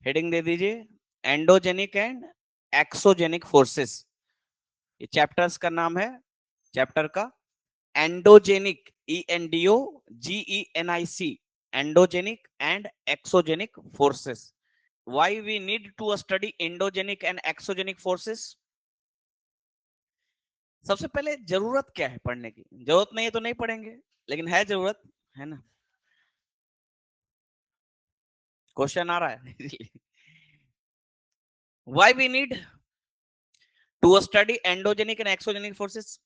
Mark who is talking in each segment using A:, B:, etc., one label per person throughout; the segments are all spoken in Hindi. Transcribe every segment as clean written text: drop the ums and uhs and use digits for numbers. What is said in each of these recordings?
A: हेडिंग दे दीजिए, एंडोजेनिक एंड एक्सोजेनिक फोर्सेस। ये चैप्टर्स का नाम है, चैप्टर का endogenic, ENDOGENIC, endogenic and exogenic forces. Why we need to study endogenic and exogenic forces? सबसे पहले जरूरत क्या है पढ़ने की? जरूरत नहीं है तो नहीं पढ़ेंगे, लेकिन है जरूरत, है ना? क्वेश्चन आ रहा है। Why we need to study endogenic and exogenic forces?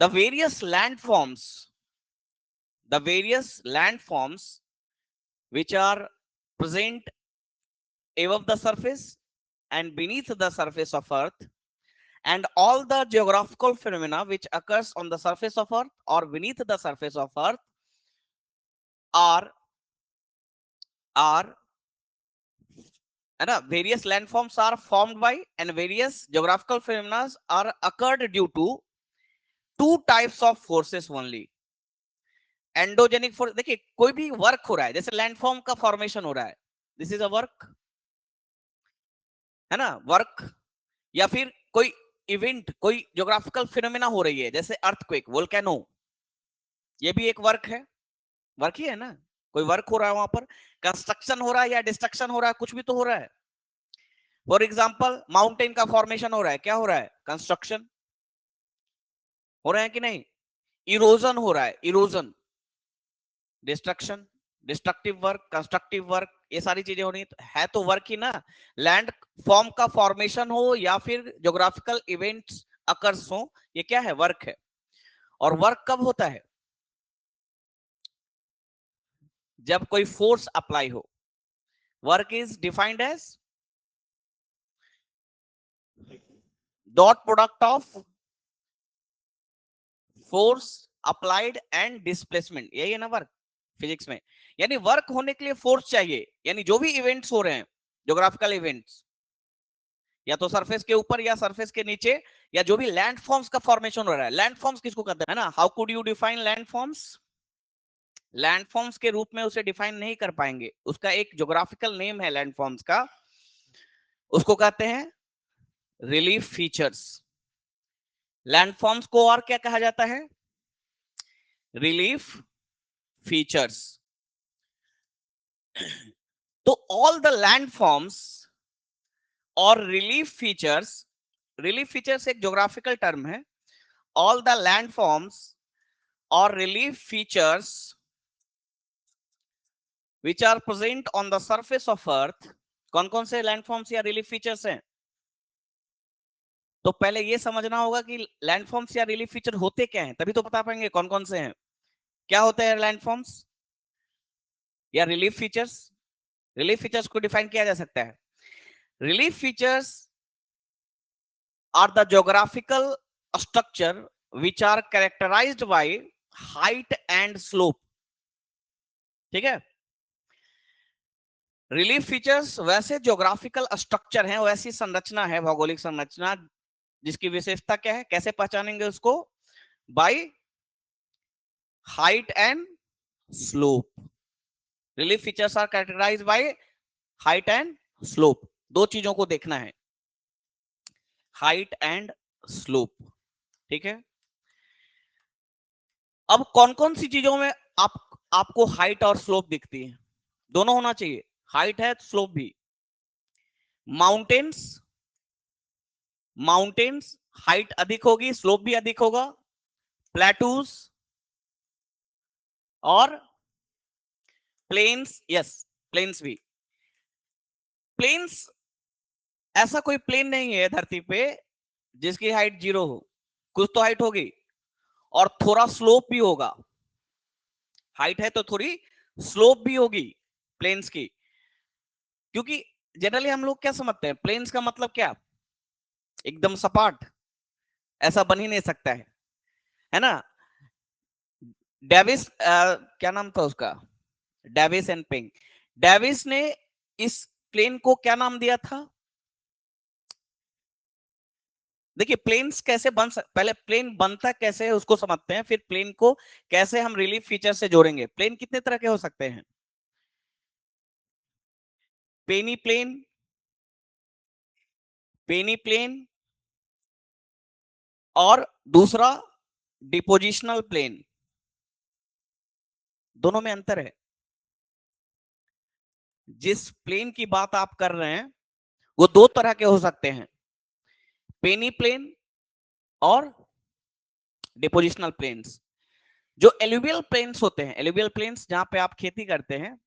A: The various landforms, the various landforms which are present above the surface and beneath the surface of Earth, and all the geographical phenomena which occurs on the surface of Earth or beneath the surface of Earth are various landforms are formed by and various geographical phenomena are occurred due to two types of forces only. Endogenic force, देखिए कोई भी वर्क हो रहा है, जैसे लैंडफॉर्म का फॉर्मेशन हो रहा है, दिस इज अ वर्क, है ना, वर्क। या फिर कोई इवेंट, कोई ज्योग्राफिकल फिनोमेना हो रही है, जैसे अर्थक्वेक, वोल्केनो, ये भी एक वर्क है, वर्क ही है ना। कोई वर्क हो रहा है वहां पर, कंस्ट्रक्शन हो रहा है या डिस्ट्रक्शन हो रहा है, कुछ भी तो हो रहा है। फॉर एग्जाम्पल माउंटेन का फॉर्मेशन हो रहा है, क्या हो रहा है? कंस्ट्रक्शन हो रहा है कि नहीं? इरोजन हो रहा है, erosion, destruction, destructive work, constructive work, ये सारी चीजें हो रही है तो वर्क ही ना। लैंड फॉर्म का फॉर्मेशन हो या फिर ज्योग्राफिकल इवेंट्स अकर्स हो, ये क्या है? वर्क है। और वर्क कब होता है? जब कोई फोर्स अप्लाई हो। Work is defined as dot product of force applied and displacement, यही है ना वर्क फिजिक्स में। यानी वर्क होने के लिए फोर्स चाहिए, यानी जो भी इवेंट्स हो रहे हैं, ज्योग्राफिकल इवेंट्स, या तो सरफेस के ऊपर या सरफेस के नीचे, या जो भी लैंडफॉर्म्स का फॉर्मेशन हो रहा है। लैंडफॉर्म्स किसको कहते हैं, है ना? How could you define landforms? Landforms के रूप में उसे डिफाइन नहीं कर पाएंगे, उसका एक ज्योग्राफिकल नेम है लैंडफॉर्म्स का, उसको कहते हैं रिलीफ फीचर्स। लैंडफॉर्म्स को और क्या कहा जाता है? Relief features. तो ऑल द लैंडफॉर्म्स और रिलीफ फीचर्स, रिलीफ फीचर्स एक ज्योग्राफिकल टर्म है। All the landforms or relief features which are present on the surface of earth, कौन कौन से लैंडफॉर्म्स या रिलीफ फीचर्स हैं? तो पहले ये समझना होगा कि लैंडफॉर्म्स या रिलीफ फीचर होते क्या हैं, तभी तो बता पाएंगे कौन कौन से हैं। क्या होते हैं लैंडफॉर्म्स या रिलीफ फीचर्स? रिलीफ फीचर्स को डिफाइन किया जा सकता है, relief features are the geographical structure which are characterized by height and slope। ठीक है, रिलीफ फीचर्स वैसे ज्योग्राफिकल स्ट्रक्चर हैं, वैसी संरचना है, भौगोलिक संरचना, जिसकी विशेषता क्या है, कैसे पहचानेंगे उसको? By height and slope. Relief features are characterised by height and slope. दो चीजों को देखना है, हाइट एंड स्लोप। ठीक है, अब कौन कौन सी चीजों में आपको हाइट और स्लोप दिखती है? दोनों होना चाहिए, हाइट है स्लोप भी। माउंटेन्स, माउंटेन्स हाइट अधिक होगी, स्लोप भी अधिक होगा। प्लेटूज और प्लेन्स, यस प्लेन्स भी। प्लेन्स, ऐसा कोई प्लेन नहीं है धरती पे जिसकी हाइट 0 हो, कुछ तो हाइट होगी और थोड़ा स्लोप भी होगा। हाइट है तो थोड़ी स्लोप भी होगी प्लेन्स की, क्योंकि जनरली हम लोग क्या समझते हैं, प्लेन्स का मतलब क्या? एकदम सपाट, ऐसा बन ही नहीं सकता है ना? डेविस क्या नाम था उसका, डेविस एंड पिंग। डेविस ने इस प्लेन को क्या नाम दिया था? देखिए प्लेन्स कैसे पहले प्लेन बनता कैसे है उसको समझते हैं, फिर प्लेन को कैसे हम रिलीफ फीचर से जोड़ेंगे। प्लेन कितने तरह के हो सकते हैं? पेनी प्लेन, पेनी प्लेन और दूसरा डिपोजिशनल प्लेन, दोनों में अंतर है। जिस प्लेन की बात आप कर रहे हैं वो दो तरह के हो सकते हैं, पेनी प्लेन और डिपोजिशनल प्लेन्स। जो एलुवियल प्लेन्स होते हैं, एलुवियल प्लेन्स जहां पे आप खेती करते हैं।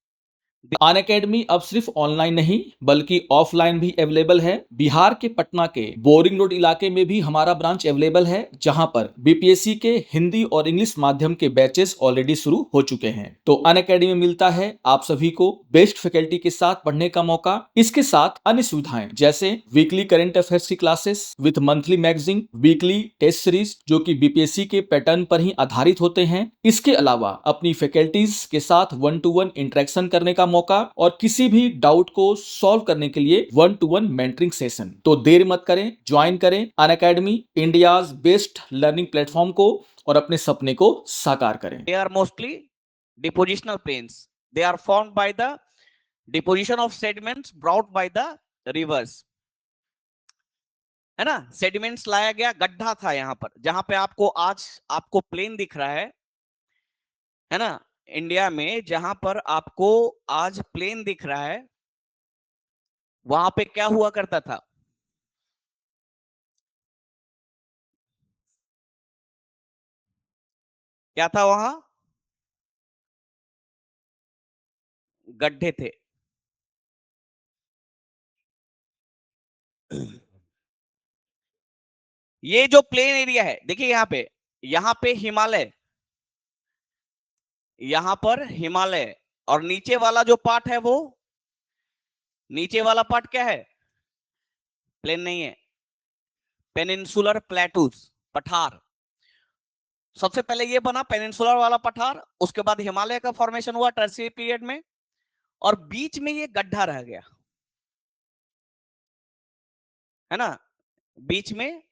B: अनअकैडमी अब सिर्फ ऑनलाइन नहीं बल्कि ऑफलाइन भी अवेलेबल है। बिहार के पटना के बोरिंग रोड इलाके में भी हमारा ब्रांच अवेलेबल है, जहां पर बीपीएससी के हिंदी और इंग्लिश माध्यम के बैचेस ऑलरेडी शुरू हो चुके हैं। तो अनअकैडमी में मिलता है आप सभी को बेस्ट फैकल्टी के साथ पढ़ने का मौका। इसके साथ अन्य सुविधाएं जैसे वीकली करंट अफेयर्स की classes with monthly magazine, weekly test series जो कि बीपीएससी के पैटर्न पर ही आधारित होते हैं। इसके अलावा अपनी फैकल्टीज के साथ 1-to-1 इंटरेक्शन करने का मौका और किसी भी डाउट को सॉल्व करने के लिए 1-to-1 मेंटरिंग सेशन। तो देर मत करें, ज्वाइन करें Unacademy, India's best learning platform को, और अपने सपने को साकार करें।
A: They are mostly depositional planes. They are formed by the deposition of sediments brought by the rivers. है ना, सेडिमेंट्स लाया गया, गड्ढा था यहाँ पर, जहां पे आपको आज आपको प्लेन दिख रहा है ना, इंडिया में जहां पर आपको आज प्लेन दिख रहा है, वहां पे क्या हुआ करता था? क्या था वहां? गड्ढे थे। ये जो प्लेन एरिया है, देखिए यहाँ पे हिमालय, यहां पर हिमालय, और नीचे वाला जो पार्ट है वो, नीचे वाला पार्ट क्या है? प्लेन नहीं है, पेनिनसुलर प्लेटूज, पठार। सबसे पहले ये बना पेनिनसुलर वाला पठार, उसके बाद हिमालय का फॉर्मेशन हुआ टर्शियरी पीरियड में, और बीच में ये गड्ढा रह गया, है ना। बीच में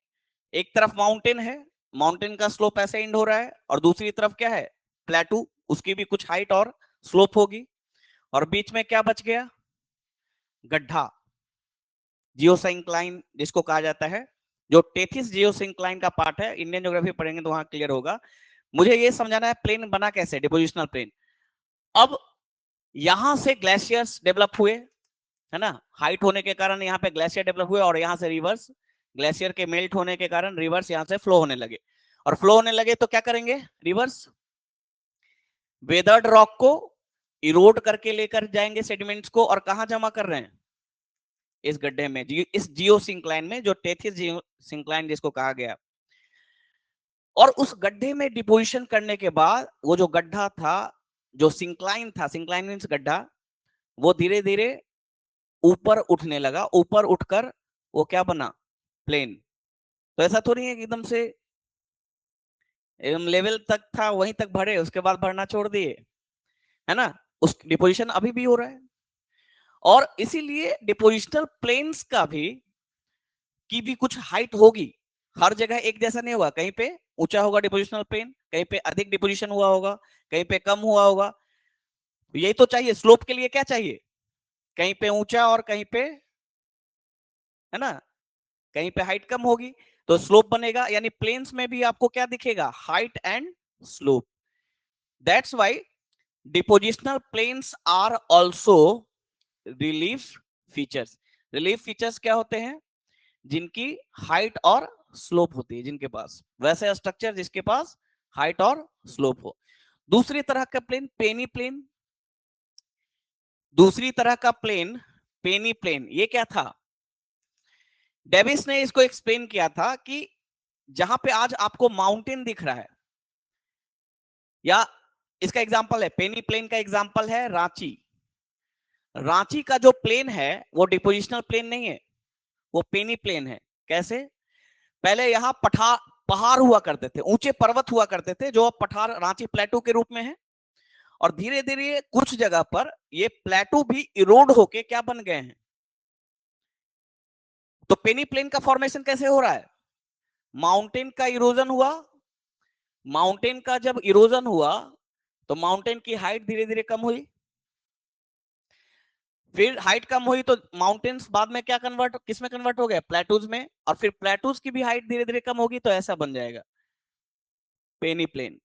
A: एक तरफ माउंटेन है, माउंटेन का स्लोप ऐसे एंड हो रहा है, और दूसरी तरफ क्या है? प्लेटू, उसकी भी कुछ हाइट और स्लोप होगी, और बीच में क्या बच गया? गड्ढा, जियोसिंक्लाइन जिसको कहा जाता है। जो टेथिस जियोसिंक्लाइन का पार्ट है, इंडियन ज्योग्राफी पढ़ेंगे तो वहां क्लियर होगा। मुझे ये समझाना है प्लेन बना कैसे, डिपोजिशनल प्लेन। अब यहां से ग्लेशियर्स डेवलप हुए, है ना, हाइट होने के कारण यहाँ पे ग्लेशियर डेवलप हुए, और यहाँ से रिवर्स, ग्लेशियर के मेल्ट होने के कारण रिवर्स यहाँ से फ्लो होने लगे, और फ्लो होने लगे तो क्या करेंगे? रिवर्स वेदर्ड रॉक को इरोड करके लेकर जाएंगे सेडिमेंट्स को, और कहां जमा कर रहे हैं? इस गड्ढे में, इस जियोसिंक्लाइन में, जो टेथिस जियोसिंक्लाइन जिसको कहा गया। और उस गड्ढे में डिपोजिशन करने के बाद वो जो गड्ढा था, जो सिंक्लाइन था, सिंक्लाइन मींस गड्ढा, वो धीरे धीरे ऊपर उठने लगा, ऊपर उठकर वो क्या बना? प्लेन। तो ऐसा थोड़ी है कि एकदम से एकदम लेवल तक था वहीं तक भरे, उसके बाद भरना छोड़ दिए, है ना। उस डिपोजिशन अभी भी हो रहा है, और इसीलिए डिपोजिशनल प्लेन्स का भी कुछ हाइट होगी। हर जगह एक जैसा नहीं होगा, कहीं पे ऊंचा होगा डिपोजिशनल प्लेन, कहीं पे अधिक डिपोजिशन हुआ होगा, कहीं पे कम हुआ होगा। यही तो चाहिए स्लोप के लिए, क्या चाहिए? कहीं पे ऊंचा और कहीं पे, है ना, कहीं पे हाइट कम होगी, तो स्लोप बनेगा। यानी प्लेन्स में भी आपको क्या दिखेगा? Height and slope. That's why depositional plains are also relief features. Relief features क्या होते हैं? जिनकी हाइट और स्लोप होती है, जिनके पास वैसे स्ट्रक्चर जिसके पास हाइट और स्लोप हो। दूसरी तरह का प्लेन पेनी प्लेन, दूसरी तरह का प्लेन पेनी प्लेन। ये क्या था? डेविस ने इसको एक्सप्लेन किया था कि जहां पे आज आपको माउंटेन दिख रहा है, या इसका एग्जांपल है, पेनी प्लेन का एग्जांपल है रांची। रांची का जो प्लेन है वो डिपोजिशनल प्लेन नहीं है, वो पेनी प्लेन है। कैसे? पहले यहाँ पहाड़ हुआ करते थे, ऊंचे पर्वत हुआ करते थे, जो पठार रांची प्लेटू के रूप में है, और धीरे धीरे कुछ जगह पर ये प्लेटू भी इरोड होके क्या बन गए हैं? तो पेनी प्लेन का फॉर्मेशन कैसे हो रहा है? माउंटेन का इरोजन हुआ, माउंटेन का जब इरोजन हुआ तो माउंटेन की हाइट धीरे धीरे कम हुई, फिर हाइट कम हुई तो माउंटेन्स बाद में क्या कन्वर्ट, किस में कन्वर्ट हो गया, प्लेटूज में, और फिर प्लेटूज की भी हाइट धीरे धीरे कम होगी तो ऐसा बन जाएगा पेनी प्लेन,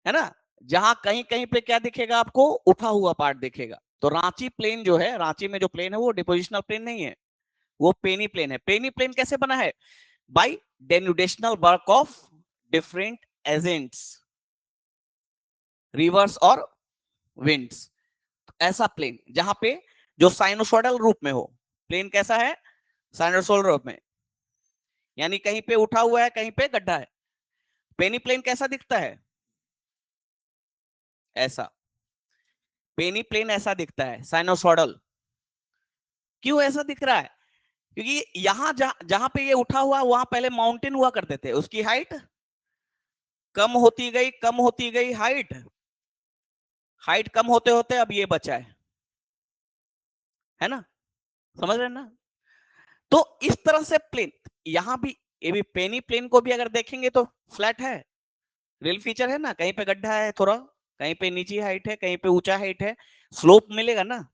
A: है ना। जहां कहीं कहीं पे क्या दिखेगा आपको, उठा हुआ पार्ट दिखेगा। तो रांची प्लेन जो है, रांची में जो प्लेन है वो डिपोजिशनल प्लेन नहीं है, वो पेनी प्लेन है। पेनी प्लेन कैसे बना है, by denudational work of different agents, rivers और विंड्स। ऐसा प्लेन जहां पे जो साइनोसोडल रूप में हो, प्लेन कैसा है, साइनोसोडल रूप में, यानी कहीं पे उठा हुआ है कहीं पे गड्ढा है। पेनी प्लेन कैसा दिखता है, ऐसा, पेनी प्लेन ऐसा दिखता है साइनोसोडल। क्यों ऐसा दिख रहा है, क्योंकि यहां जहां पे ये उठा हुआ वहां पहले माउंटेन हुआ करते थे, उसकी हाइट कम होती गई, कम होती गई हाइट, हाइट कम होते होते अब ये बचा है ना, समझ रहे हैं ना। तो इस तरह से प्लेन, यहां भी ये भी पेनी प्लेन को भी अगर देखेंगे तो फ्लैट है, रियल फीचर है ना, कहीं पे गड्ढा है थोड़ा, कहीं पे नीची हाइट है, कहीं पे ऊंचा हाइट है, स्लोप मिलेगा ना।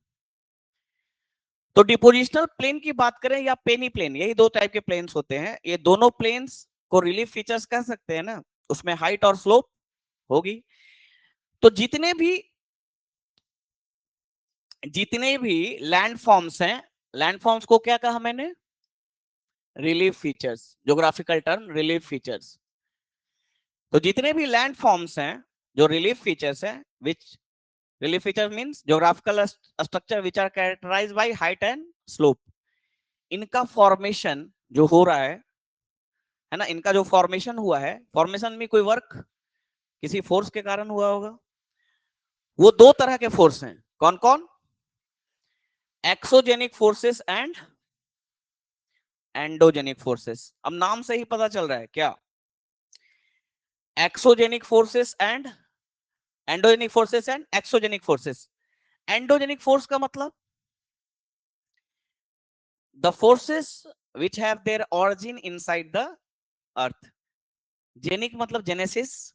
A: तो डिपोजिशनल प्लेन की बात करें या पेनी प्लेन, यही दो टाइप के प्लेन्स होते हैं। ये दोनों प्लेन्स को रिलीफ फीचर्स कह सकते हैं ना, उसमें हाइट और स्लोप होगी। तो जितने भी लैंड फॉर्म्स हैं, लैंड फॉर्म्स को क्या कहा मैंने, relief features, geographical term relief features. तो जितने भी लैंड फॉर्म्स हैं जो रिलीफ फीचर्स हैं, which relief feature means geographical structure which are characterised by height and slope, इनका फॉर्मेशन जो हो रहा है ना, इनका जो फॉर्मेशन हुआ है, फॉर्मेशन में कोई वर्क किसी फोर्स के कारण हुआ होगा। वो दो तरह के फोर्स हैं, कौन कौन, exogenic forces and endogenic forces. अब नाम से ही पता चल रहा है क्या, exogenic forces and endogenic forces and exogenic forces. Endogenic force का मतलब the forces which have their origin inside the earth. Genic मतलब genesis,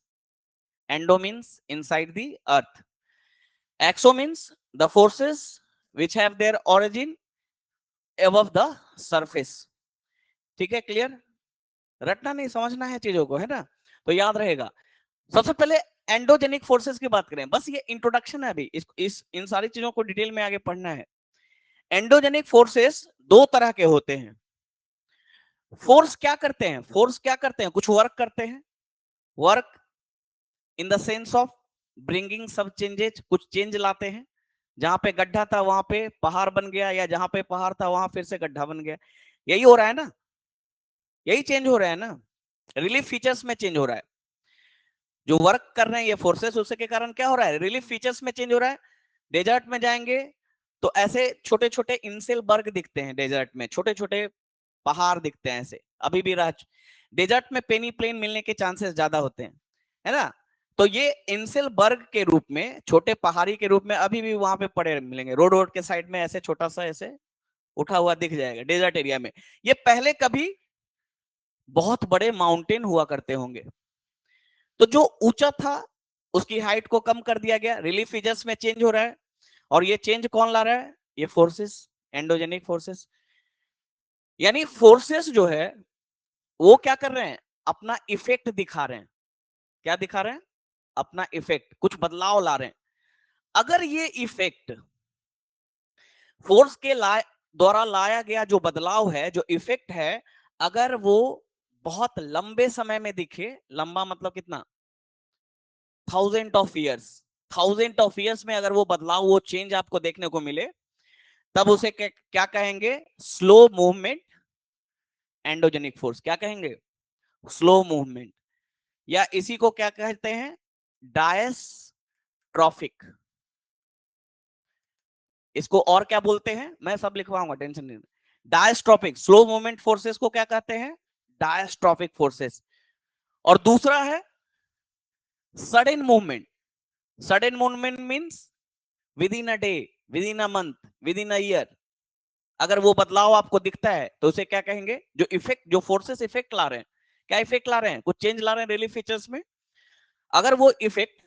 A: endo means inside the earth, exo means the forces which have their origin above the surface. ठीक है, क्लियर, रटना नहीं, समझना है चीजों को, है ना, तो याद रहेगा। सबसे पहले एंडोजेनिक फोर्सेस की बात करें, बस ये इंट्रोडक्शन है, अभी इन सारी चीजों को डिटेल में आगे पढ़ना है। एंडोजेनिक फोर्सेस दो तरह के होते हैं। फोर्स क्या करते हैं, फोर्स क्या करते हैं, कुछ वर्क करते हैं, work in the sense of bringing सब चेंजेस, कुछ चेंज लाते हैं। जहां पे गड्ढा था वहां पे पहाड़ बन गया, या जहां पे पहाड़ था वहां फिर से गड्ढा बन गया, यही हो रहा है ना, यही चेंज हो रहा है ना, रिलीफ फीचर्स में चेंज हो रहा है। जो वर्क कर रहे हैं ये फोर्सेस, उसके कारण क्या हो रहा है, रिलीफ फीचर्स में चेंज हो रहा है। डेजर्ट में जाएंगे तो ऐसे छोटे छोटे इंसेल बर्ग दिखते हैं, डेजर्ट में छोटे छोटे पहाड़ दिखते हैं ऐसे, अभी भी डेजर्ट में पेनी प्लेन मिलने के चांसेस ज्यादा होते हैं, है ना। तो ये इंसेल बर्ग के रूप में, छोटे पहाड़ी के रूप में अभी भी वहां पे पड़े मिलेंगे, रोड रोड के साइड में ऐसे छोटा सा ऐसे उठा हुआ दिख जाएगा डेजर्ट एरिया में। ये पहले कभी बहुत बड़े माउंटेन हुआ करते होंगे, तो जो ऊंचा था उसकी हाइट को कम कर दिया गया, रिलीफ फीचर्स में चेंज हो रहा है। और ये चेंज कौन ला रहा है, ये फोर्सेस, एंडोजेनिक फोर्सेस। यानी फोर्सेस जो है वो क्या कर रहे हैं, अपना इफेक्ट दिखा रहे हैं। क्या दिखा रहे हैं, अपना इफेक्ट, कुछ बदलाव ला रहे हैं। अगर ये इफेक्ट फोर्स के द्वारा लाया गया जो बदलाव है, जो इफेक्ट है, अगर वो बहुत लंबे समय में दिखे, लंबा मतलब कितना, 1000 ऑफ ईयर्स में अगर वो बदलाव, वो चेंज आपको देखने को मिले, तब उसे क्या कहेंगे, स्लो मूवमेंट एंडोजेनिक फोर्स। क्या कहेंगे, स्लो मूवमेंट, या इसी को क्या कहते हैं, डायस्ट्रॉफिक। इसको और क्या बोलते हैं, मैं सब लिखवाऊंगा, टेंशन नहीं। डायस्ट्रॉफिक, स्लो मूवमेंट फोर्सेस को क्या कहते हैं, डायस्ट्रॉफिक फोर्सेस। और दूसरा है sudden movement. Sudden movement means with in a day, with in a month, with in a year, अगर वो बदलाव आपको दिखता है तो उसे क्या कहेंगे, जो इफेक्ट, जो फोर्सेस इफेक्ट ला रहे हैं, क्या इफेक्ट ला रहे हैं, कुछ चेंज ला रहे हैं रिलीफ फीचर्स में, अगर वो इफेक्ट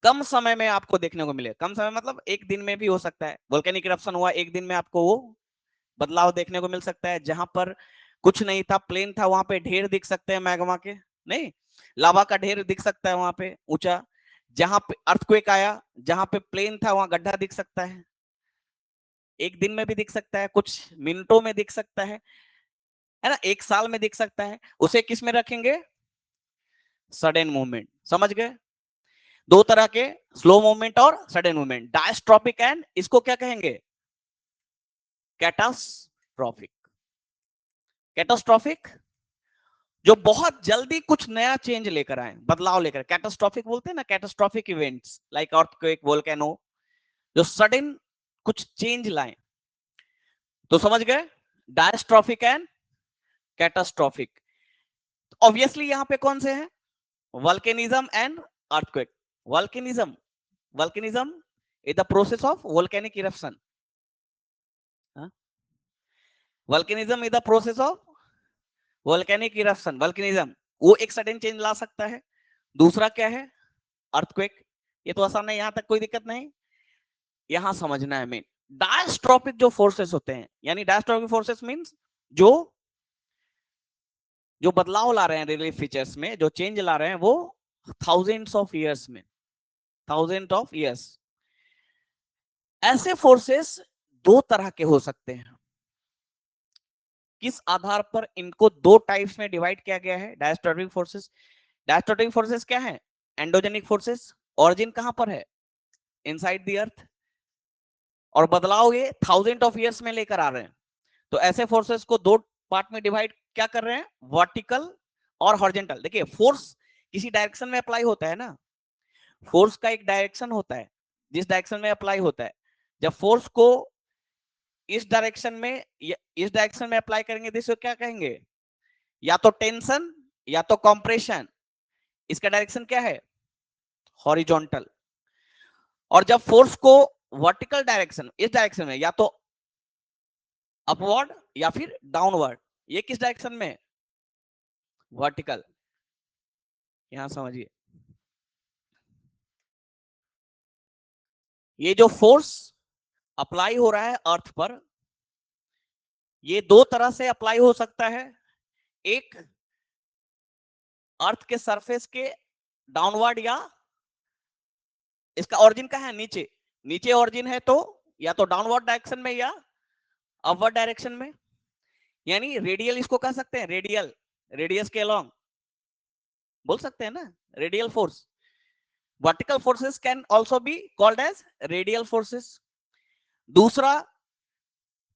A: कम समय में आपको देखने को मिले। कम समय मतलब एक दिन में भी हो सकता है। वोल्केनिक इरप्शन हुआ, एक दिन में आपको वो बदलाव देखने को मिल सकता है। जहां पर कुछ नहीं था, प्लेन था, वहां पे ढेर दिख सकते हैं मैग्मा के, नहीं, लावा का ढेर दिख सकता है वहां पे ऊंचा। जहां पे अर्थक्वेक आया, जहां पे प्लेन था वहां गड्ढा दिख सकता है। एक दिन में भी दिख सकता है, कुछ मिनटों में दिख सकता है ना, एक साल में दिख सकता है। उसे किस में रखेंगे? Sudden movement. समझ गए? दो तरह के, स्लो मूवमेंट और सडन मूवमेंट, डायस्ट्रोपिक एंड इसको क्या कहेंगे? कैटास्ट्रोफिक। कैटास्ट्रोफिक जो बहुत जल्दी कुछ नया चेंज लेकर आए, बदलाव लेकर। कैटास्ट्रोफिक बोलते हैं ना, catastrophic events like earthquake, volcano, जो सडन कुछ चेंज लाए। तो समझ गए, डायस्ट्रोफिक एंड कैटास्ट्रोफिक। ऑब्वियसली यहां पे कौन से हैं? Volcanism and earthquake. Volcanism, volcanism is the process of volcanic eruption. Volcanism is the process of volcanic eruption. Volcanism वो एक सडन चेंज ला सकता है। दूसरा क्या है? अर्थक्वेक। ये तो आसान है, यहां तक कोई दिक्कत नहीं। यहां समझना है मेन, डायस्ट्रोपिक जो फोर्सेस होते हैं, यानी डायस्ट्रोपिक फोर्सेस मींस जो जो बदलाव ला रहे हैं रिलीफ फीचर्स में, जो चेंज ला रहे हैं, वो थाउजेंड्स ऑफ ईयर्स में, थाउजेंड ऑफ ईयर्स। ऐसे फोर्सेस दो तरह के हो सकते हैं। किस आधार पर इनको दो टाइप्स में डिवाइड किया गया है? डायस्ट्रोपिक फोर्सेस। डायस्ट्रोपिक फोर्सेस क्या है? Endogenic forces. ओरिजिन कहां पर है? इनसाइड द अर्थ। और बदलाव ये थाउजेंड ऑफ ईयर्स में लेकर आ रहे हैं। तो ऐसे फोर्सेस को दो पार्ट में डिवाइड क्या कर रहे हैं? वर्टिकल और हॉरिजॉन्टल। देखिए, फोर्स किसी डायरेक्शन में अप्लाई होता है ना, फोर्स का एक डायरेक्शन होता है जिस डायरेक्शन में अप्लाई होता है। जब फोर्स को इस डायरेक्शन में, इस डायरेक्शन में अप्लाई करेंगे तो इसको क्या कहेंगे? या तो टेंशन या तो कंप्रेशन। इसका डायरेक्शन क्या है? हॉरिजॉन्टल। और जब फोर्स को वर्टिकल डायरेक्शन, इस डायरेक्शन में, या तो अपवर्ड या फिर डाउनवर्ड, ये किस डायरेक्शन में? वर्टिकल। यहां समझिए, ये जो फोर्स अप्लाई हो रहा है अर्थ पर, ये दो तरह से अप्लाई हो सकता है। एक, अर्थ के सरफेस के डाउनवर्ड, या इसका ओरिजिन कहां है? नीचे। नीचे ओरिजिन है तो या तो डाउनवर्ड डायरेक्शन में या अपवर्ड डायरेक्शन में। यानी रेडियल इसको कह सकते हैं, रेडियल, रेडियस के अलोंग बोल सकते हैं ना, radial force. Vertical forces can also be called as radial forces. दूसरा,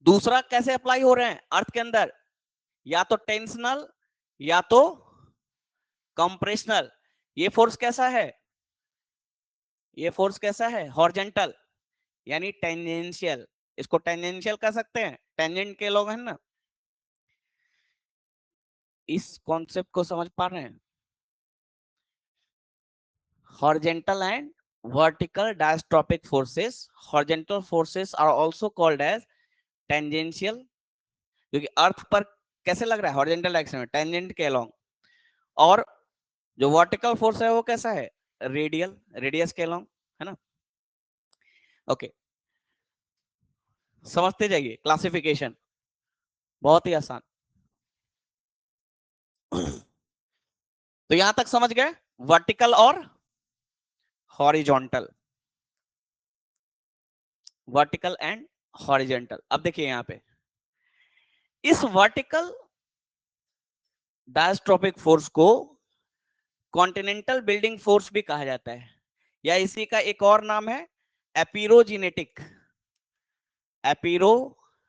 A: दूसरा कैसे अप्लाई हो रहे हैं अर्थ के अंदर? या तो टेंशनल या तो कंप्रेशनल। ये फोर्स कैसा है? ये फोर्स कैसा है? हॉरिजॉन्टल, यानी टेंजेंशियल। इसको टेंजेंशियल कह सकते हैं, टेंजेंट के लोग हैं ना। इस कॉन्सेप्ट को समझ पा रहे हैं? horizontal and vertical diastrophic forces. Horizontal forces are also called as tangential, क्योंकि अर्थ पर कैसे लग रहा है? हॉरिजॉन्टल डायरेक्शन में, टेंजेंट के अलोंग। और जो वर्टिकल फोर्स है वो कैसा है? रेडियल, रेडियस के अलोंग, है ना। ओके, समझते जाइए, क्लासिफिकेशन बहुत ही आसान। तो यहां तक समझ गए, वर्टिकल और हॉरिजॉन्टल, वर्टिकल एंड हॉरिजॉन्टल। अब देखिए यहां पे, इस वर्टिकल डायस्ट्रोपिक फोर्स को कॉन्टिनेंटल बिल्डिंग फोर्स भी कहा जाता है, या इसी का एक और नाम है एपिरोजेनेटिक। एपिरोजेनेटिक,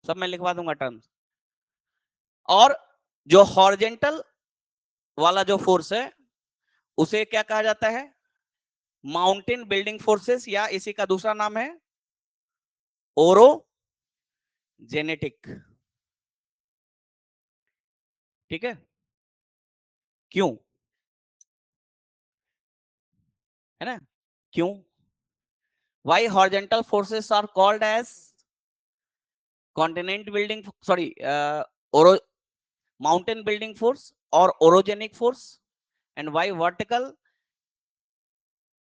A: सब मैं लिखवा दूंगा टर्म्स। और जो हॉरिजॉन्टल वाला जो फोर्स है उसे क्या कहा जाता है? माउंटेन बिल्डिंग फोर्सेस, या इसी का दूसरा नाम है ओरोजेनेटिक। ठीक है, क्यों? है ना, क्यों? Why horizontal forces are called as continent building, sorry, oro mountain building force or orogenic force, and why vertical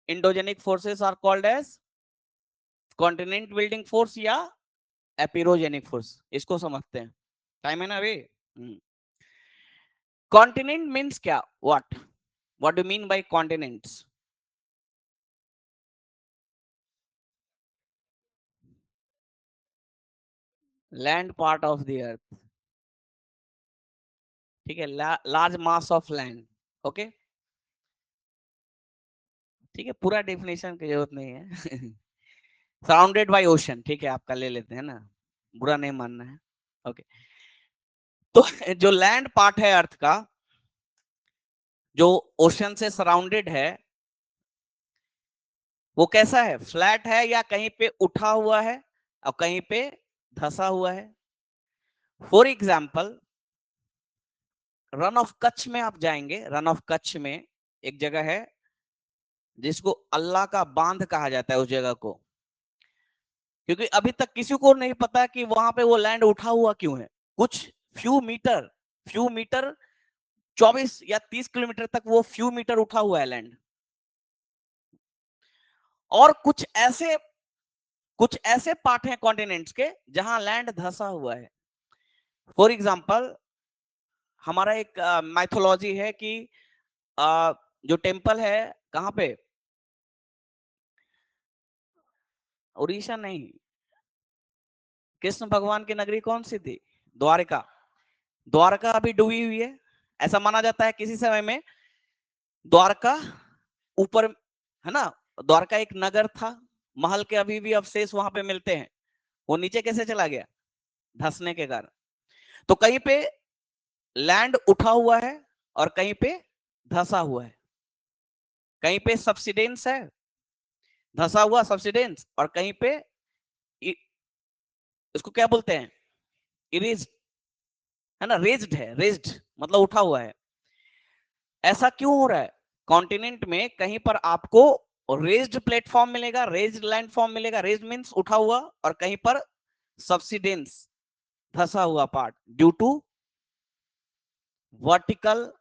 A: endogenic forces are called as continent building force या एपिरोजेनिक फोर्स। इसको समझते हैं, टाइम है ना अभी। कॉन्टिनेंट मीन्स क्या, what do mean by continents? Land part of the earth, ठीक है, large mass of land, okay, ठीक है, पूरा डेफिनेशन की जरूरत नहीं है। सराउंडेड बाय ओशन, ठीक है, आपका ले लेते हैं ना, बुरा नहीं मानना है, ओके। तो जो लैंड पार्ट है अर्थ का, जो ओशन से सराउंडेड है, वो कैसा है, फ्लैट है या कहीं पे उठा हुआ है और कहीं पे धंसा हुआ है? For example, run of Kutch में आप जाएंगे, रन ऑफ कच्छ में एक जगह है जिसको अल्लाह का बांध कहा जाता है उस जगह को, क्योंकि अभी तक किसी को नहीं पता कि वहां पे वो लैंड उठा हुआ क्यों है। कुछ फ्यू मीटर 24 या 30 किलोमीटर तक वो फ्यू मीटर उठा हुआ है लैंड, और कुछ ऐसे पार्ट हैं कॉन्टिनेंट्स के जहां लैंड धंसा हुआ है। फॉर एग्जाम्पल, हमारा एक माइथोलॉजी है कि जो टेम्पल है कहां पे, उड़ीसा नहीं, कृष्ण भगवान की नगरी कौन सी थी, द्वारका। द्वारका अभी डूबी हुई है, ऐसा माना जाता है किसी समय में द्वारका ऊपर, है ना, द्वारका एक नगर था, महल के अभी भी अवशेष वहां पे मिलते हैं, वो नीचे कैसे चला गया, धंसने के कारण। तो कहीं पे लैंड उठा हुआ है और कहीं पे धंसा हुआ है, कहीं पे सब्सिडेंस है, धंसा हुआ सब्सिडेंस, और कहीं पे इसको क्या बोलते हैं, इरेज, है ना, रेज्ड है, रेज्ड मतलब उठा हुआ है। ऐसा क्यों हो रहा है, कॉन्टिनेंट में कहीं पर आपको रेज्ड प्लेटफॉर्म मिलेगा, रेज्ड लैंडफॉर्म मिलेगा, रेज्ड मींस उठा हुआ, और कहीं पर सब्सिडेंस, धंसा हुआ part, due to vertical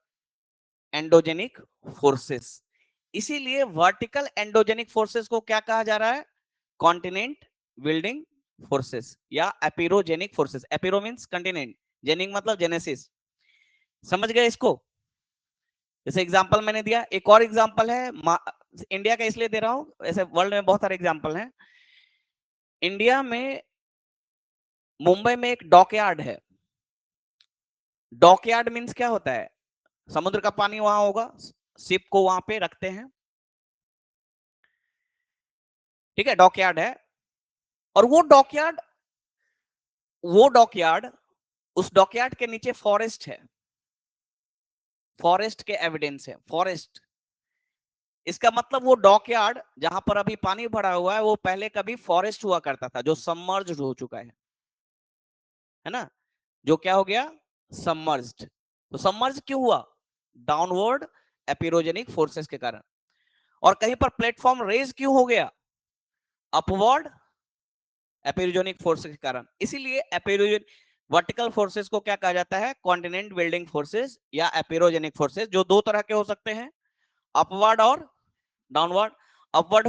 A: endogenic forces. इसीलिए वर्टिकल एंडोजेनिक फोर्सेस को क्या कहा जा रहा है, कॉन्टिनेंट बिल्डिंग फोर्सेस या epeirogenic forces. Epeiro means continent, genic मतलब जेनेसिस, समझ गए इसको। जैसे एग्जांपल मैंने दिया, एक और एग्जांपल है, इंडिया का इसलिए दे रहा हूं, ऐसे वर्ल्ड में बहुत सारे एग्जांपल हैं। इंडिया में मुंबई में एक डॉकयार्ड है। डॉकयार्ड मींस क्या होता है, समुद्र का पानी वहां होगा, शिप को वहां पे रखते हैं, ठीक है, डॉकयार्ड है। और वो डॉकयार्ड उस डॉकयार्ड के नीचे फॉरेस्ट है, फॉरेस्ट के एविडेंस है, फॉरेस्ट। इसका मतलब वो डॉकयार्ड जहां पर अभी पानी भरा हुआ है वो पहले कभी फॉरेस्ट हुआ करता था, जो सबमर्ज्ड हो चुका है ना, जो क्या हो गया, सबमर्ज्ड। तो सबमर्ज क्यों हुआ, डाउनवर्ड एपिरोजेनिक फोर्सेस के कारण। और कहीं पर प्लेटफॉर्म रेज क्यों हो गया, अपवर्ड एपिरोजेनिक फोर्सेस के कारण। इसीलिए एपिरोजेनिक वर्टिकल फोर्सेस को क्या कहा जाता है, कॉन्टिनेंट बिल्डिंग फोर्सेस या एपिरोजेनिक फोर्सेस, जो दो तरह के हो सकते हैं, अपवर्ड और डाउनवर्ड। अपवर्ड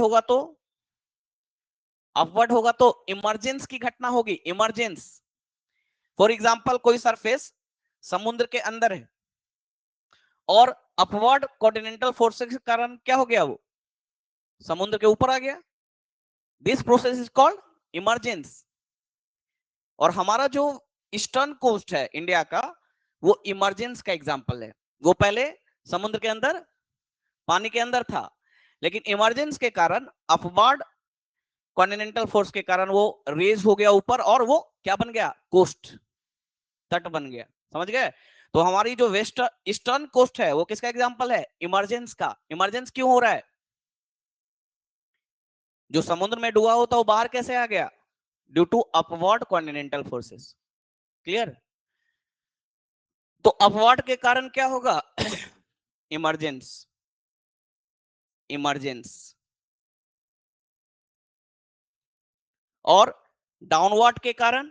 A: होगा तो इमरजेंस की घटना होगी, इमरजेंस। फॉर एग्जांपल, कोई सरफेस समुद्र के अंदर है और अपवर्ड कॉन्टिनेंटल फोर्सेस के कारण क्या हो गया, वो समुद्र के ऊपर आ गया, this process is called emergence. और हमारा जो ईस्टर्न कोस्ट है इंडिया का, वो इमरजेंस का एग्जांपल है। वो पहले समुद्र के अंदर, पानी के अंदर था, लेकिन इमरजेंस के कारण, अपवर्ड कॉन्टिनेंटल फोर्स के कारण वो रेज हो गया ऊपर, और वो क्या बन गया, कोस्ट, तट बन गया, समझ गए। तो हमारी जो वेस्ट ईस्टर्न कोस्ट है वो किसका एग्जांपल है, इमरजेंस का। इमरजेंस क्यों हो रहा है, जो समुद्र में डूबा होता वो बाहर कैसे आ गया, due to upward continental forces, clear. तो अपवर्ड के कारण क्या होगा, इमरजेंस, इमरजेंस। और डाउनवर्ड के कारण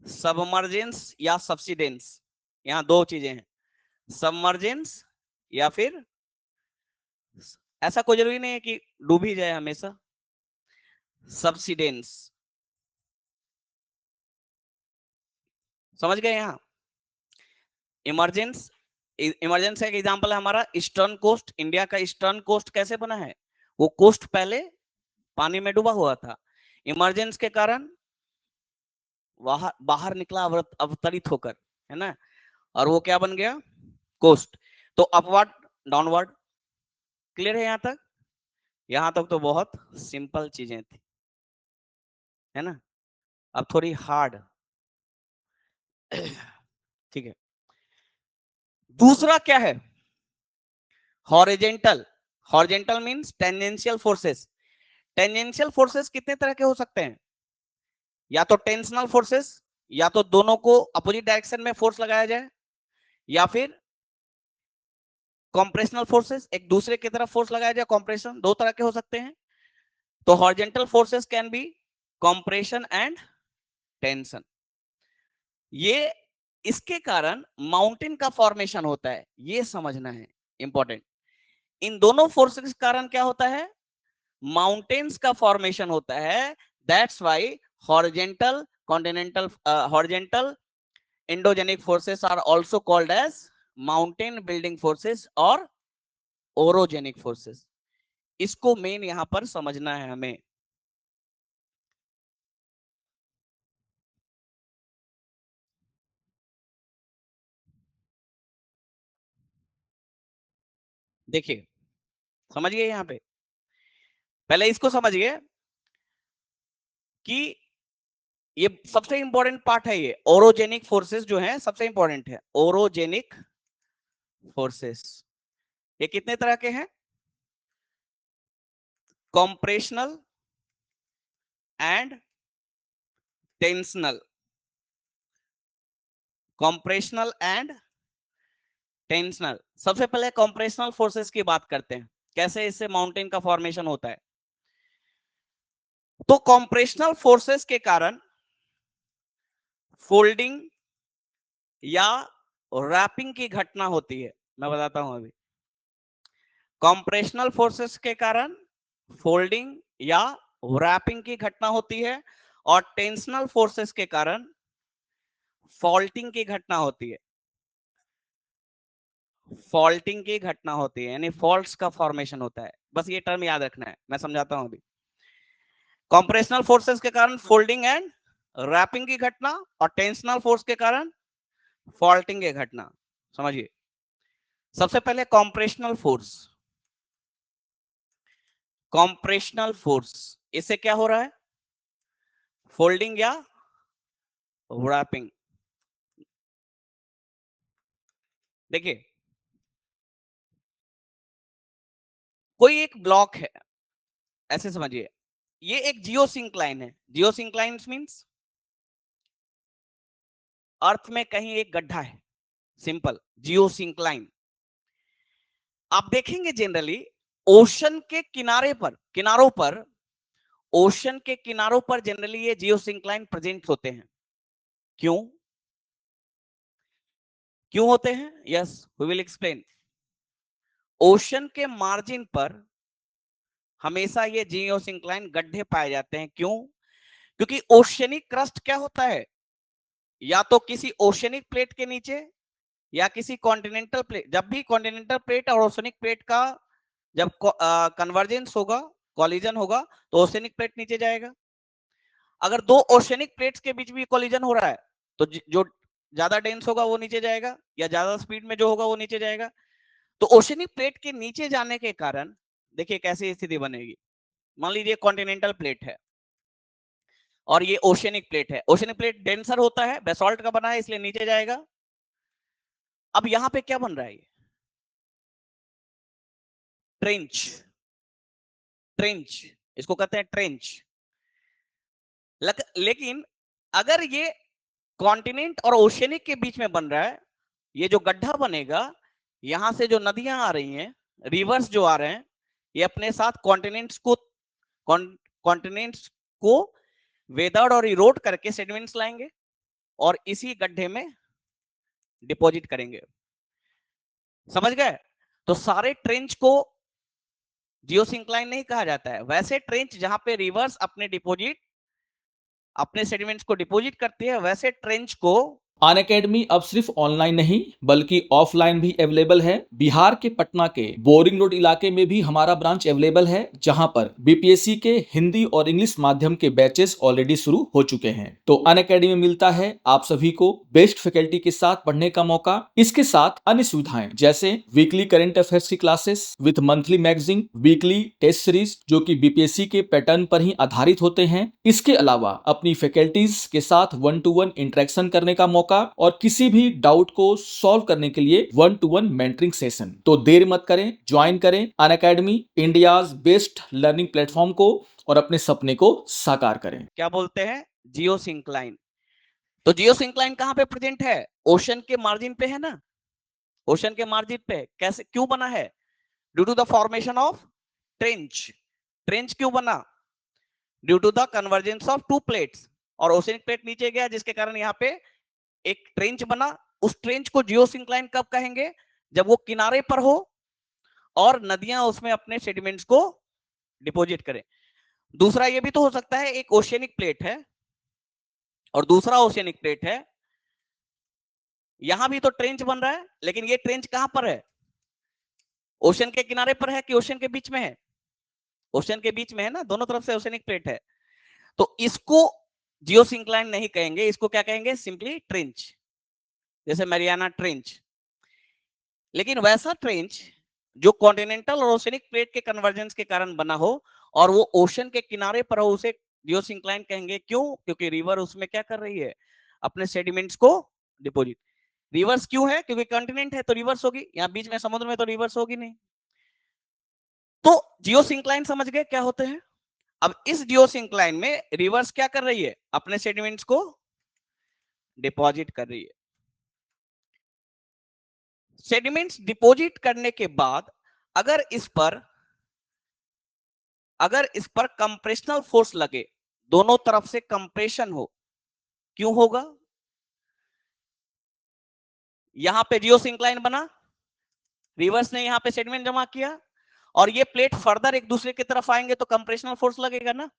A: सबमर्जेंस या सब्सिडेंस। यहां दो चीजें हैं, सबमर्जेंस या फिर ऐसा कोई जरूरी नहीं है कि डूब ही जाए हमेशा। सबसिडेंस, समझ गए यहां। इमरजेंस, इमरजेंस एक एग्जांपल है हमारा ईस्टर्न कोस्ट। इंडिया का ईस्टर्न कोस्ट कैसे बना है? वो कोस्ट पहले पानी में डूबा हुआ था, इमरजेंस के कारण बाहर बाहर निकला अवतरित होकर, है ना, और वो क्या बन गया? कोस्ट। तो अपवर्ड, डाउनवर्ड, क्लियर है यहां तक? यहां तक तो बहुत सिंपल चीजें थी, है ना। अब थोड़ी हार्ड, ठीक है। दूसरा क्या है? Horizontal. Horizontal means tangential forces. Tangential forces कितने तरह के हो सकते हैं? या तो टेंशनल फोर्सेस, या तो दोनों को अपोजिट डायरेक्शन में फोर्स लगाया जाए, या फिर कॉम्प्रेशनल फोर्सेस, एक दूसरे की तरफ फोर्स लगाया जाए, कॉम्प्रेशन। दो तरह के हो सकते हैं। तो horizontal forces can be compression and tension. ये इसके कारण माउंटेन का फॉर्मेशन होता है, ये समझना है, इंपॉर्टेंट। इन दोनों फोर्सेस के कारण क्या होता है? माउंटेन्स का फॉर्मेशन होता है। That's why horizontal continental horizontal endogenic forces are also called as mountain building forces और ओरोजेनिक फोर्सेस। इसको मेन यहां पर समझना है हमें। देखिए, समझिए यहां पे, पहले इसको समझिए कि ये सबसे इंपॉर्टेंट पार्ट है। ये ओरोजेनिक फोर्सेस जो है सबसे इंपॉर्टेंट है। ओरोजेनिक फोर्सेस ये कितने तरह के हैं? Compressional and tensional. Compressional and tensional. सबसे पहले कॉम्प्रेशनल फोर्सेस की बात करते हैं, कैसे इससे माउंटेन का फॉर्मेशन होता है। तो कॉम्प्रेशनल फोर्सेस के कारण फोल्डिंग या रैपिंग की घटना होती है। मैं बताता हूं अभी। कॉम्प्रेशनल फोर्सेस के कारण फोल्डिंग या रैपिंग की घटना होती है, और टेंशनल फोर्सेस के कारण फॉल्टिंग की घटना होती है। फॉल्टिंग की घटना होती है, यानी फॉल्ट्स का फॉर्मेशन होता है। बस ये टर्म याद रखना है, मैं समझाता हूं अभी। कॉम्प्रेशनल फोर्सेस के कारण फोल्डिंग एंड रैपिंग की घटना, और टेंशनल फोर्स के कारण फॉल्टिंग की घटना। समझिए, सबसे पहले कॉम्प्रेशनल फोर्स। कॉम्प्रेशनल फोर्स, इससे क्या हो रहा है? फोल्डिंग या रैपिंग। देखिए, कोई एक ब्लॉक है, ऐसे समझिए, ये एक जियोसिंक्लाइन है। जियोसिंक्लाइन मींस अर्थ में कहीं एक गड्ढा है, सिंपल जियोसिंक्लाइन। आप देखेंगे जनरली ओशन के किनारे पर, किनारों पर, ओशन के किनारों पर जनरली ये जियोसिंक्लाइन प्रेजेंट होते हैं। क्यों? क्यों होते हैं? Yes, we will explain. Ocean के मार्जिन पर हमेशा ये जियोसिंक्लाइन गड्ढे पाए जाते हैं। क्यों? क्योंकि ओशनिक क्रस्ट क्या होता है? या तो किसी ओशनिक प्लेट के नीचे, या किसी कॉन्टिनेंटल प्लेट। जब भी कॉन्टिनेंटल प्लेट और ओशनिक प्लेट का जब कन्वर्जेंस होगा, कॉलिजन होगा, तो ओशनिक प्लेट नीचे जाएगा। अगर दो ओशनिक प्लेट्स के बीच भी कॉलिजन हो रहा है, तो जो ज्यादा डेंस होगा वो नीचे जाएगा, या ज्यादा स्पीड में जो होगा वो नीचे जाएगा। तो ओशनिक प्लेट के नीचे जाने के कारण देखिए कैसी स्थिति बनेगी। मान लीजिए कॉन्टिनेंटल प्लेट है और ये ओशनिक प्लेट है। ओशनिक प्लेट डेंसर होता है, बेसॉल्ट का बना है, इसलिए नीचे जाएगा। अब यहां पे क्या बन रहा है? ट्रेंच। ट्रेंच, इसको कहते हैं ट्रेंच। लेकिन अगर ये कॉन्टिनेंट और ओशनिक के बीच में बन रहा है, ये जो गड्ढा बनेगा, यहां से जो नदियां आ रही हैं, रिवर्स जो आ रहे हैं, ये अपने साथ कॉन्टिनेंट्स को वेदर्ड और इरोड करके सेडिमेंट्स लाएंगे और इसी गड्ढे में डिपॉजिट करेंगे। समझ गए? तो सारे ट्रेंच को जियोसिंक्लाइन नहीं कहा जाता है। वैसे ट्रेंच जहां पे रिवर्स अपने सेडिमेंट्स को डिपोजिट करती है, वैसे ट्रेंच को
B: अनअकैडमी अब सिर्फ ऑनलाइन नहीं बल्कि ऑफलाइन भी अवेलेबल है। बिहार के पटना के बोरिंग रोड इलाके में भी हमारा ब्रांच अवेलेबल है, जहां पर बीपीएससी के हिंदी और इंग्लिश माध्यम के बैचेस ऑलरेडी शुरू हो चुके हैं। तो अनअकैडमी में मिलता है आप सभी को बेस्ट फैकल्टी के साथ पढ़ने का मौका। इसके साथ अन्य सुविधाएं जैसे वीकली करंट अफेयर्स की classes with monthly magazine, weekly test series जो कि बीपीएससी के पैटर्न पर ही आधारित होते हैं। इसके अलावा अपनी फैकल्टीज के साथ 1-to-1 इंटरेक्शन करने का मौका और किसी भी डाउट को सॉल्व करने के लिए 1-to-1 मेंटरिंग सेशन। तो देर मत करें, ज्वाइन करें Unacademy, India's best learning platform को, और अपने सपने को साकार करें।
A: क्या बोलते हैं? जियोसिंक्लाइन। तो जियोसिंक्लाइन कहां पे प्रेजेंट है? ओशन के मार्जिन पे है ना, ओशन के मार्जिन पे। कैसे, क्यों बना है? Due to the formation of trench. Trench क्यों बना? Due to the convergence of two plates, और ओशनिक प्लेट नीचे गया जिसके कारण यहाँ पे एक ट्रेंच बना। उस ट्रेंच को जियोसिंक्लाइन कब कहेंगे? जब वो किनारे पर हो और नदियां उसमें अपने सेडिमेंट्स को डिपॉजिट करें। दूसरा ये भी तो हो सकता है, एक ओशियनिक प्लेट है और दूसरा ओशियनिक प्लेट है, यहां भी तो ट्रेंच बन रहा है, लेकिन ये ट्रेंच कहां पर है? ओशन के किनारे पर है कि ओशन के बीच में है? ओशन के बीच में है ना, दोनों तरफ से ओशियनिक प्लेट है। तो इसको जियोसिंक्लाइन नहीं कहेंगे, इसको क्या कहेंगे? सिंपली ट्रेंच, जैसे मैरियाना ट्रेंच। लेकिन वैसा ट्रेंच जो कॉन्टिनेंटल और ओशनिक प्लेट के कन्वर्जेंस के कारण बना हो और वो ओशन के किनारे पर हो, उसे जियोसिंक्लाइन कहेंगे। क्यों? क्योंकि रिवर उसमें क्या कर रही है? अपने सेडिमेंट्स को डिपोजिट। रिवर्स क्यों है? क्योंकि कॉन्टिनेंट है तो रिवर्स होगी, यहाँ बीच में समुद्र में तो रिवर्स होगी नहीं। तो जियोसिंक्लाइन समझ गए क्या होते हैं? अब इस जियोसिंक्लाइन में रिवर्स क्या कर रही है? अपने सेडिमेंट्स को डिपॉजिट कर रही है। सेडिमेंट्स डिपॉजिट करने के बाद अगर इस पर कंप्रेशनल फोर्स लगे, दोनों तरफ से कंप्रेशन हो, क्यों होगा? यहां पे जियोसिंक्लाइन बना, रिवर्स ने यहां पे सेडिमेंट जमा किया और ये प्लेट फर्दर एक दूसरे की तरफ आएंगे तो कंप्रेशनल फोर्स लगेगा ना।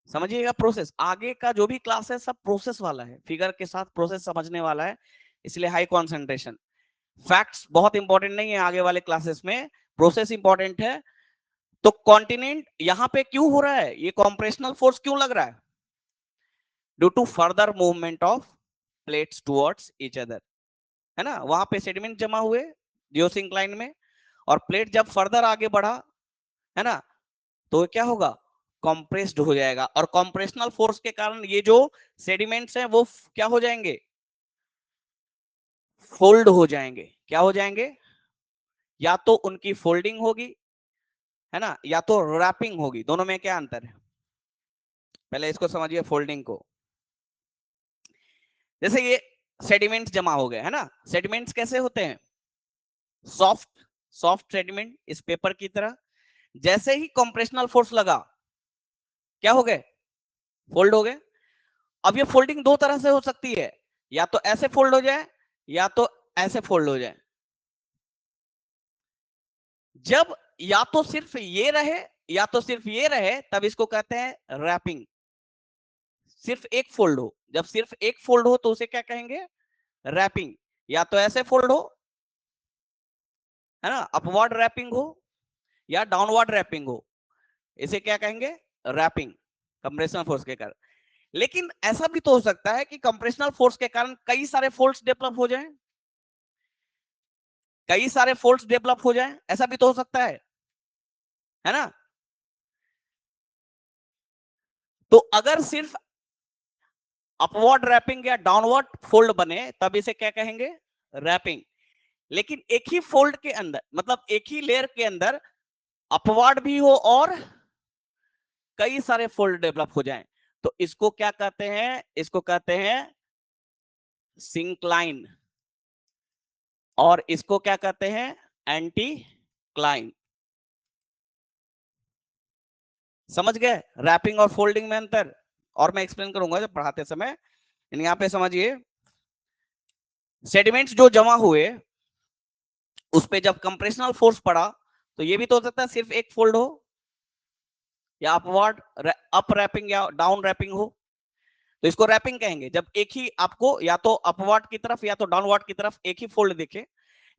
A: समझिएगा प्रोसेस, आगे का जो भी क्लास है सब प्रोसेस वाला है, फिगर के साथ प्रोसेस समझने वाला है, इसलिए हाई कॉन्सेंट्रेशन। फैक्ट्स बहुत इंपॉर्टेंट नहीं है आगे वाले क्लासेस में, प्रोसेस इंपॉर्टेंट है। तो कॉन्टिनेंट यहां पे क्यों हो रहा है? ये कॉम्प्रेशनल फोर्स क्यों लग रहा है? Due to further movement of plates towards each other, है ना। वहां पे सेडिमेंट जमा हुए जियोसिंक्लाइन में, और प्लेट जब फर्दर आगे बढ़ा, है ना, तो क्या होगा? कंप्रेस्ड हो जाएगा, और कंप्रेशनल फोर्स के कारण ये जो सेडिमेंट्स हैं वो क्या हो जाएंगे? फोल्ड हो जाएंगे। क्या हो जाएंगे? या तो उनकी फोल्डिंग होगी, है ना, या तो रैपिंग होगी। दोनों में क्या अंतर है? पहले इसको समझिए, फोल्डिंग को। जैसे ये सेडिमेंट्स जमा हो गए, है ना, सेडिमेंट्स कैसे होते हैं? सॉफ्ट सॉफ्ट सेडिमेंट इस पेपर की तरह। जैसे ही कंप्रेशनल फोर्स लगा, क्या हो गए? फोल्ड हो गए। अब ये फोल्डिंग दो तरह से हो सकती है, या तो ऐसे फोल्ड हो जाए या तो ऐसे फोल्ड हो जाए। जब या तो सिर्फ ये रहे या तो सिर्फ ये रहे, तब इसको कहते हैं रैपिंग। सिर्फ एक फोल्ड हो, जब सिर्फ एक फोल्ड हो तो उसे क्या कहेंगे? रैपिंग। या तो ऐसे फोल्ड हो, है ना, अपवर्ड रैपिंग हो, या डाउनवर्ड रैपिंग हो, इसे क्या कहेंगे? रैपिंग, कंप्रेशनल फोर्स के कारण। लेकिन ऐसा भी तो हो सकता है कि कंप्रेशनल फोर्स के कारण कई सारे फोल्ड्स डेवलप हो जाएं, कई सारे फोल्ड्स डेवलप हो जाएं, ऐसा भी तो हो सकता है ना। तो अगर सिर्फ अपवर्ड रैपिंग या डाउनवर्ड फोल्ड बने तब इसे क्या कहेंगे? रैपिंग। लेकिन एक ही फोल्ड के अंदर, मतलब एक ही लेयर के अंदर अपवर्ड भी हो और कई सारे फोल्ड डेवलप हो जाएं, तो इसको क्या कहते हैं? इसको कहते हैं सिंक्लाइन, और इसको क्या कहते हैं? Anticline. समझ गए रैपिंग और फोल्डिंग में अंतर? और मैं एक्सप्लेन करूंगा जब पढ़ाते समय। यहां पे समझिए, सेडिमेंट्स जो जमा हुए उस पे जब कंप्रेशनल फोर्स पड़ा तो ये भी तो हो सकता है सिर्फ एक फोल्ड हो, या अपवर्ड अप रैपिंग या डाउन रैपिंग हो, तो इसको रैपिंग कहेंगे। जब एक ही आपको या तो अपवर्ड की तरफ या तो डाउनवर्ड की तरफ एक ही फोल्ड दिखे,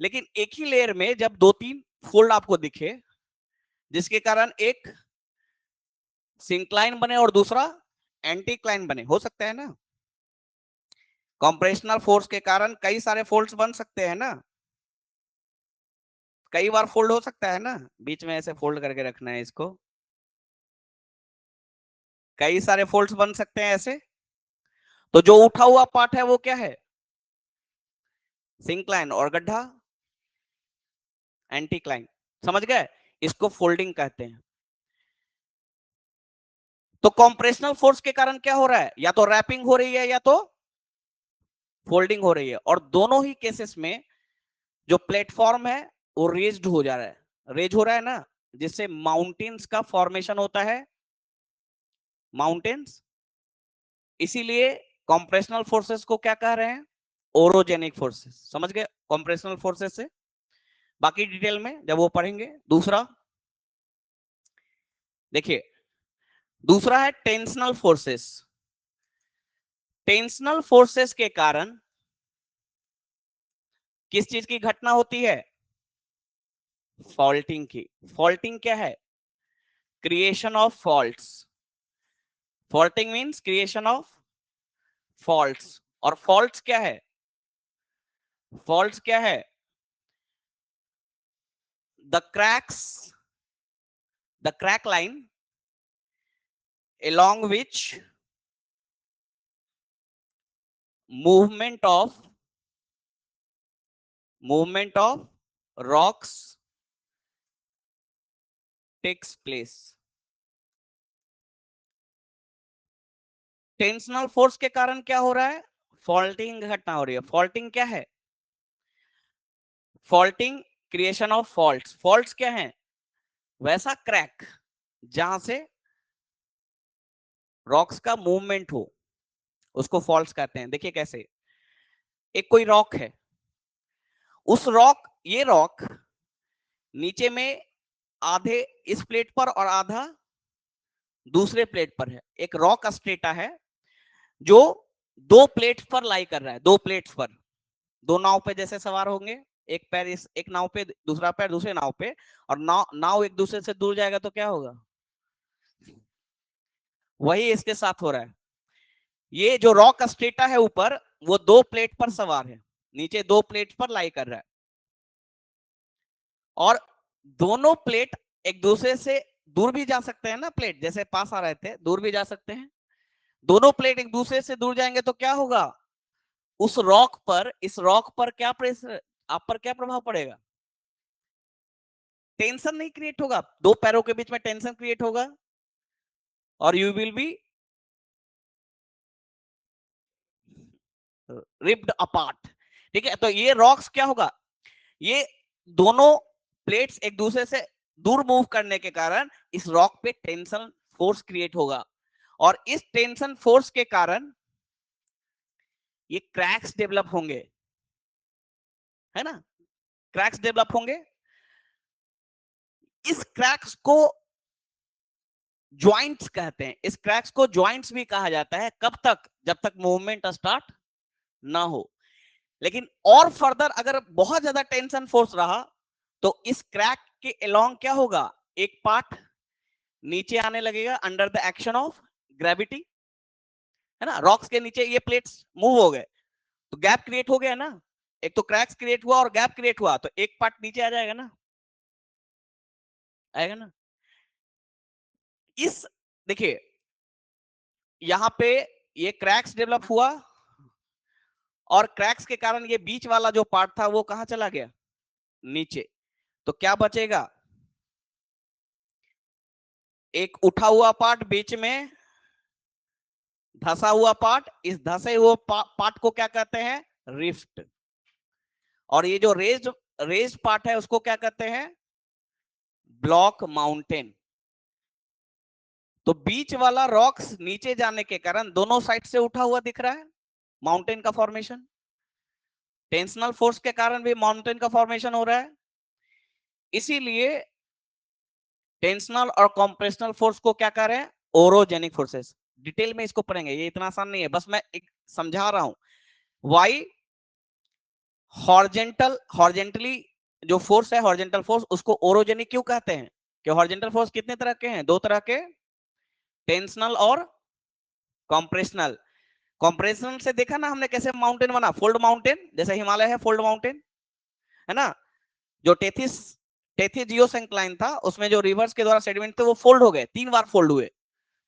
A: लेकिन एक ही लेयर में जब 2-3 फोल्ड आपको दिखे, जिसके कारण एक सिंक्लाइन बने और दूसरा एंटीक्लाइन बने, हो सकता है ना। कंप्रेशनल फोर्स के कारण कई सारे फोल्ड्स बन सकते हैं ना, कई बार फोल्ड हो सकता है ना, बीच में ऐसे फोल्ड करके रखना है इसको, कई सारे फोल्ड्स बन सकते हैं ऐसे। तो जो उठा हुआ पार्ट है वो क्या है, सिंक्लाइन, और गड्ढा एंटीक्लाइन, समझ गए, इसको फोल्डिंग कहते हैं। तो कंप्रेशनल फोर्स के कारण क्या हो रहा है, या तो रैपिंग हो रही है या तो फोल्डिंग हो रही है, और दोनों ही केसेस में जो प्लेटफॉर्म है वो रेज्ड हो जा रहा है, रेज हो रहा है ना, जिससे माउंटेन्स का फॉर्मेशन होता है, माउंटेन्स। इसीलिए कंप्रेशनल फोर्सेस को क्या कह रहे हैं, ओरोजेनिक फोर्सेस, समझ गए कंप्रेशनल फोर्सेस से, बाकी डिटेल में जब वो पढ़ेंगे। दूसरा देखिए, दूसरा है टेंशनल फोर्सेस। टेंशनल फोर्सेस के कारण किस चीज की घटना होती है, फॉल्टिंग की। फॉल्टिंग क्या है, creation of faults. Faulting means creation of faults. और फॉल्ट्स क्या है, फॉल्ट्स क्या है, the crack line along which movement of rocks takes place। Tensional force के कारण क्या हो रहा है, फॉल्टिंग घटना हो रही है। फॉल्टिंग क्या है, faulting creation of faults. Faults क्या है, वैसा क्रैक जहां से रॉक्स का मूवमेंट हो, उसको फॉल्ट्स कहते हैं। देखिए कैसे, एक कोई रॉक है, उस रॉक, ये रॉक नीचे में आधे इस प्लेट पर और आधा दूसरे प्लेट पर है। एक रॉक स्ट्रेटा है जो दो प्लेट्स पर लाई कर रहा है, दो प्लेट्स पर, दो नाव पे जैसे सवार होंगे, एक पैर इस एक नाव पे, दूसरा पैर दूसरे नाव पे, और नाव एक दूसरे से दूर जाएगा तो क्या होगा, वही इसके साथ हो रहा है। ये जो रॉक स्ट्रेटा है ऊपर, वो दो प्लेट पर सवार है, नीचे दो प्लेट पर लाई कर रहा है, और दोनों प्लेट एक दूसरे से दूर भी जा सकते हैं ना, प्लेट जैसे पास आ रहे थे दूर भी जा सकते हैं। दोनों प्लेट एक दूसरे से दूर जाएंगे तो क्या होगा, उस रॉक पर, इस रॉक पर क्या प्रेशर, आप पर क्या प्रभाव पड़ेगा, टेंशन नहीं क्रिएट होगा, दो पैरों के बीच में टेंशन क्रिएट होगा, और you will be ripped apart. ठीक है, तो ये रॉक्स क्या होगा, ये दोनों प्लेट्स एक दूसरे से दूर मूव करने के कारण इस रॉक पे टेंशन फोर्स क्रिएट होगा, और इस टेंशन फोर्स के कारण ये क्रैक्स डेवलप होंगे, है ना, क्रैक्स डेवलप होंगे। इस क्रैक्स को ज्वाइंट्स कहते हैं, इस क्रैक्स को ज्वाइंट्स भी कहा जाता है। कब तक, जब तक मूवमेंट स्टार्ट ना हो। लेकिन और फर्दर अगर बहुत ज्यादा टेंशन फोर्स रहा तो इस क्रैक के अलोंग क्या होगा, एक पार्ट नीचे आने लगेगा under the action of gravity, है ना। रॉक्स के नीचे ये प्लेट्स मूव हो गए तो गैप क्रिएट हो गया ना, एक तो क्रैक्स क्रिएट हुआ और गैप क्रिएट हुआ, तो एक पार्ट नीचे आ जाएगा ना, आएगा ना। इस देखिए यहां पे ये क्रैक्स डेवलप हुआ, और क्रैक्स के कारण ये बीच वाला जो पार्ट था वो कहां चला गया, नीचे। तो क्या बचेगा, एक उठा हुआ पार्ट बीच में, धसा हुआ पार्ट, इस धसे हुए पार्ट को क्या कहते हैं, रिफ्ट। और ये जो रेज्ड पार्ट है उसको क्या कहते हैं, ब्लॉक माउंटेन। तो बीच वाला रॉक्स नीचे जाने के कारण दोनों साइड से उठा हुआ दिख रहा है, माउंटेन का फॉर्मेशन। टेंशनल फोर्स के कारण भी माउंटेन का फॉर्मेशन हो रहा है। इसीलिए टेंशनल और कॉम्प्रेशनल फोर्स को क्या कह रहे हैं? Orogenic forces. डिटेल में इसको पढ़ेंगे, ये इतना आसान नहीं है, बस मैं एक समझा रहा हूं। वाई हॉर्जेंटली जो फोर्स है, हॉर्जेंटल फोर्स, उसको ओरोजेनिक क्यों कहते हैं? कि हॉर्जेंटल फोर्स कितने तरह के हैं? दो तरह के, टेंशनल और कॉम्प्रेशनल। कॉम्प्रेशनल से देखा ना हमने कैसे माउंटेन बना, फोल्ड माउंटेन, जैसे हिमालय है फोल्ड माउंटेन, है ना। जो टेथिस टेथिस जियोसेंक्लाइन था, उसमें जो रिवर्स के द्वारा सेडिमेंट थे वो फोल्ड हो गए, 3 बार फोल्ड हुए।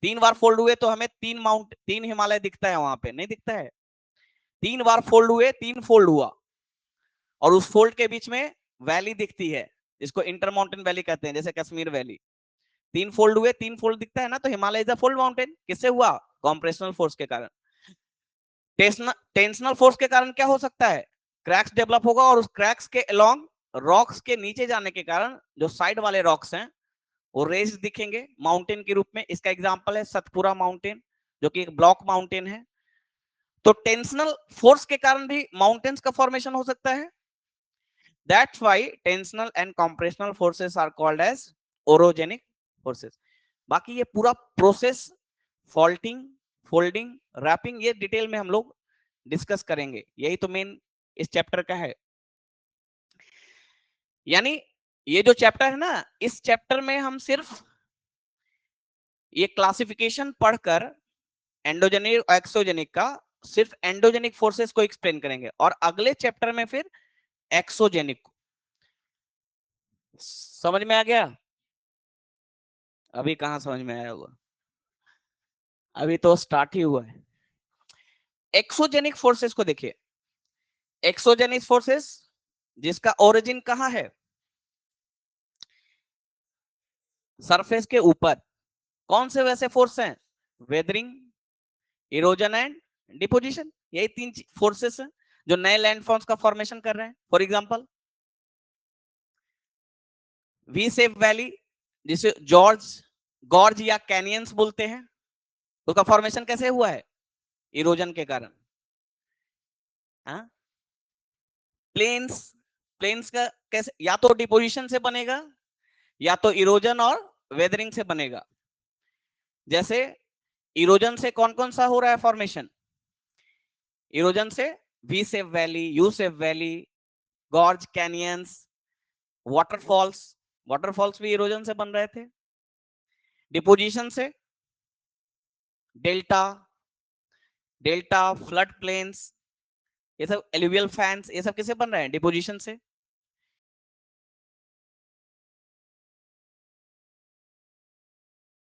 A: 3 बार फोल्ड हुए तो हमें 3 हिमालय दिखता है, वहां पे नहीं दिखता है। 3 बार फोल्ड हुए, 3 फोल्ड हुआ, और उस फोल्ड के बीच में वैली दिखती है, जिसको इंटर माउंटेन वैली कहते हैं, जैसे कश्मीर वैली। 3 फोल्ड हुए, 3 फोल्ड दिखता है ना, तो Himalaya is a fold mountain. किससे हुआ? कॉम्प्रेशनल फोर्स के कारण। टेंशनल फोर्स के कारण क्या हो सकता है? क्रैक्स डेवलप होगा, और उस क्रैक्स के अलोंग रॉक्स के नीचे जाने के कारण जो साइड वाले रॉक्स हैं वो रेज दिखेंगे माउंटेन के रूप में। इसका एग्जांपल है सतपुरा माउंटेन, जो कि एक ब्लॉक माउंटेन है। तो टेंशनल फोर्स के कारण भी माउंटेन्स का फॉर्मेशन हो सकता है। That's why tensional and compressional forces are called as orogenic forces. बाकी ये पूरा प्रोसेस, फॉल्टिंग, फोल्डिंग, रैपिंग, ये डिटेल में हम लोग डिस्कस करेंगे। यही तो मेन इस चैप्टर का है। यानी ये जो चैप्टर है ना, इस चैप्टर में हम सिर्फ ये क्लासिफिकेशन पढ़कर एंडोजेनिक और एक्सोजेनिक का, सिर्फ एंडोजेनिक फोर्सेस को एक्सप्लेन करेंगे, और अगले चैप्टर में फिर एक्सोजेनिक को। समझ में आ गया? अभी कहां समझ में आया होगा, अभी तो स्टार्ट ही हुआ है। एक्सोजेनिक फोर्सेस को देखिए। एक्सोजेनिक फोर्सेस जिसका ओरिजिन कहां है? सरफेस के ऊपर। कौन से वैसे फोर्स हैं? Weathering, erosion and deposition. यही 3 फोर्सेस हैं जो नए लैंडफॉर्म्स का फॉर्मेशन कर रहे हैं। For example V shape valley, जिसे जॉर्ज गॉर्ज या कैनियंस बोलते हैं, उसका फॉर्मेशन कैसे हुआ है? इरोजन के कारण। हाँ, प्लेन्स, प्लेन्स का कैसे? या तो डिपोजिशन से बनेगा, या तो इरोजन और वेदरिंग से बनेगा। जैसे इरोजन से कौन कौन सा हो रहा है फॉर्मेशन? इरोजन से V shape valley, U shape valley, gorge, canyons, waterfalls. Waterfalls भी इरोजन से बन रहे थे। डिपोजिशन से डेल्टा, डेल्टा, फ्लड प्लेन्स, ये सब एलुवियल फैंस, ये सब किसे बन रहे हैं? डिपोजिशन से।